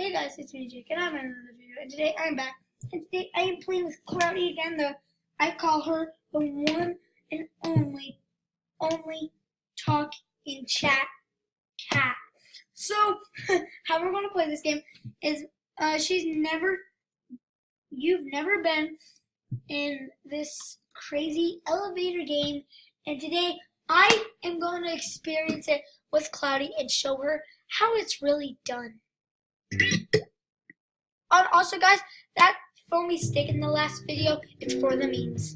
Hey guys, it's me Jake and I'm in another video, and today I'm back. And today I am playing with Cloudy again. I call her the one and only talk in chat cat. So how we're gonna play this game is you've never been in this crazy elevator game, and today I am going to experience it with Cloudy and show her how it's really done. And also guys, that foamy stick in the last video, it's for the memes.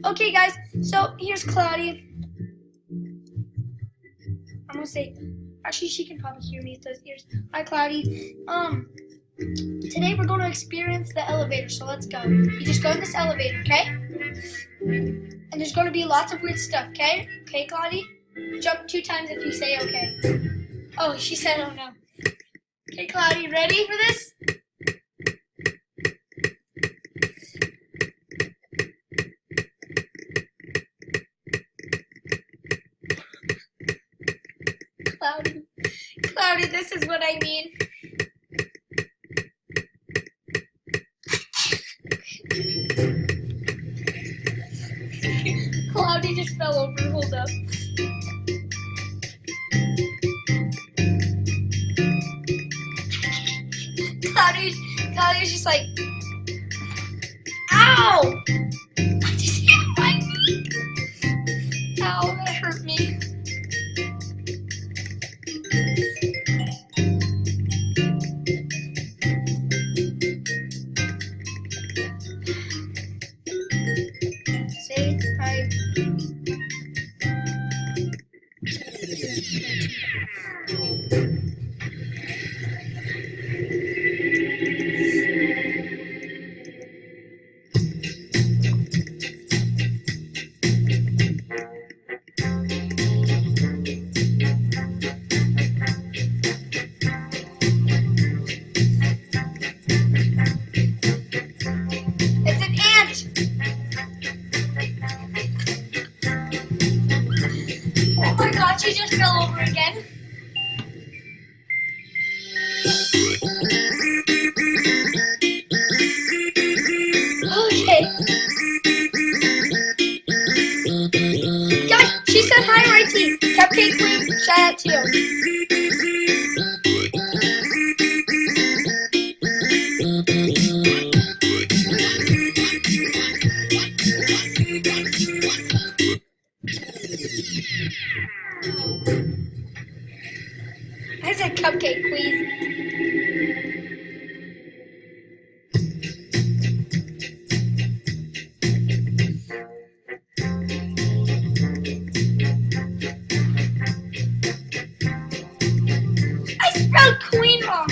Okay guys, so here's Cloudy. I'm gonna say, actually she can probably hear me with those ears. Hi Cloudy. Today we're gonna experience the elevator, so let's go. You just go in this elevator, okay? And there's gonna be lots of weird stuff, okay? Okay, Cloudy? Jump 2 times if you say okay. Oh, she said oh no. Okay, Cloudy, ready for this? Cloudy, this is what I mean. Cloudy just fell over, hold up. Cloudy's just like, ow! I just hit my knee. Ow, that hurt me. Say hi. Oh my god, she just fell over again. Okay. Guys, she said hi, Righty. Cupcake Queen, shout out to you. I said cupcake, please. I spelled queen wrong.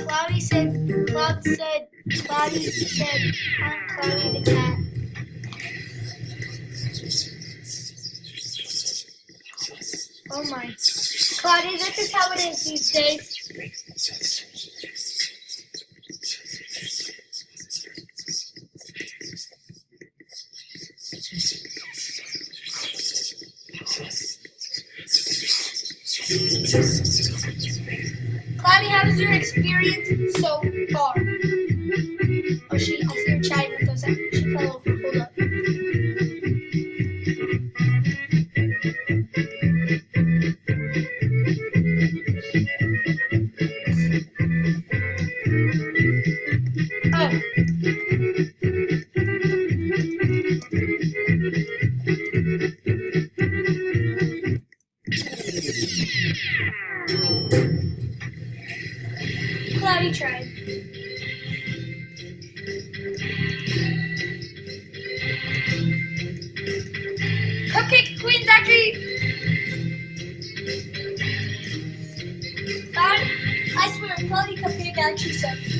Cloudy said, I'm Cloudy the cat. Oh my. Cloudy, this is how it is these days. Cloudy, how was your experience so far? Oh, I see her chatting with those. She fell over. Hold up. Oh. Cloudy tried. Cupcake Queen's actually... I swear, Cloudy Cupcake actually sucks.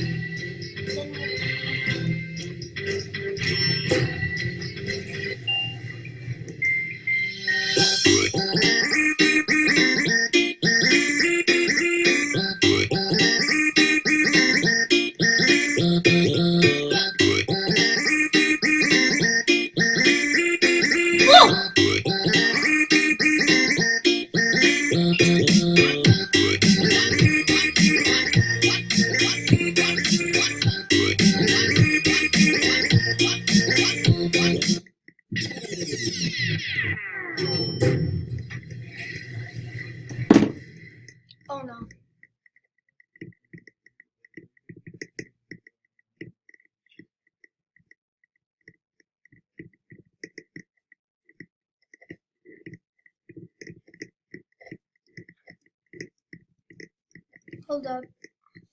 Hold up.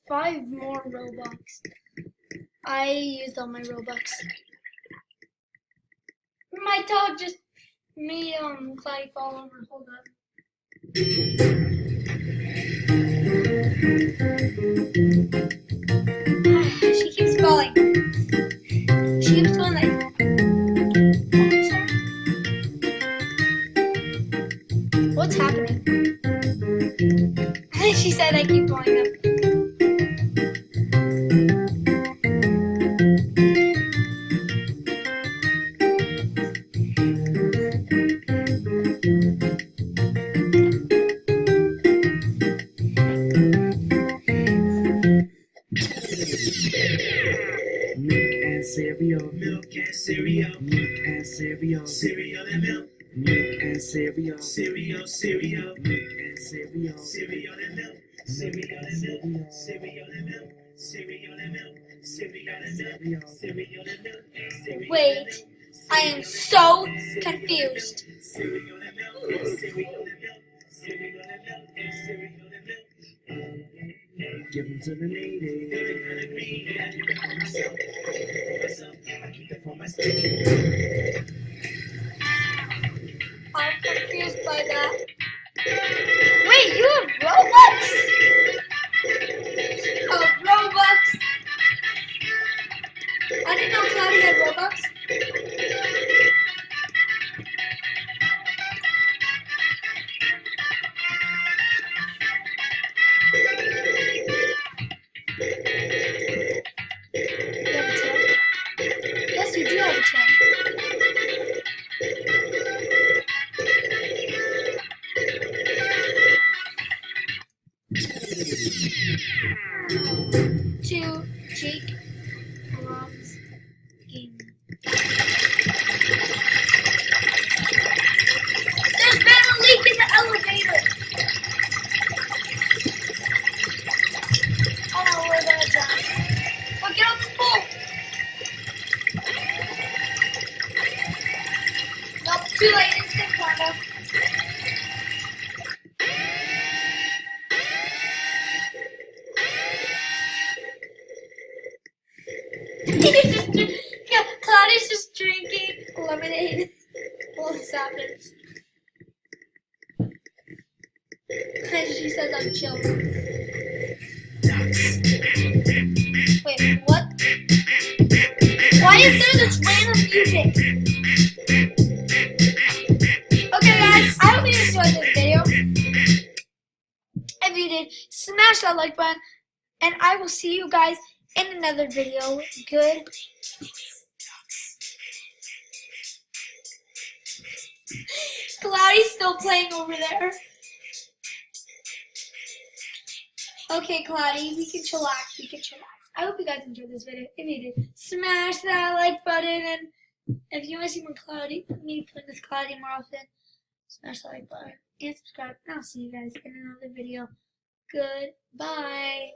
5 more Robux. I used all my Robux. My dog just made Cloudy fall over. Hold up. She keeps falling. She keeps going like. What's happening? She said I keep going up. Cereal, milk and cereal, milk and cereal, cereal and milk, milk and cereal, cereal, cereal, milk and cereal, cereal and milk, cereal and milk, cereal and milk, cereal and milk, cereal and milk, cereal and milk. Wait, I am so confused. Cereal and milk, cereal and milk, cereal and milk, cereal and milk. Give them to the lady. Feeling kind of greedy. I keep it for myself. I keep it for myself. I'm confused by that. Wait, you have Robux? Oh, Robux. I didn't know Cloudy had Robux. You have a tail? Yes, you do have a tail. To Jake Rob's game. There's been a leak in the elevator. Oh no, we're gonna die. Oh, get on this pole. Nope, too late. Instant karma. Claudia's just drinking lemonade while this happens. And she says I'm chill. Wait, what? Why is there this random music? Okay guys, I hope you enjoyed this video. If you did, smash that like button. And I will see you guys in another video. Good. Cloudy's still playing over there. Okay, Cloudy, we can chillax. We can chillax. I hope you guys enjoyed this video. If you did, smash that like button. And if you want to see more Cloudy, me playing with Cloudy more often, smash that like button and subscribe. And I'll see you guys in another video. Goodbye.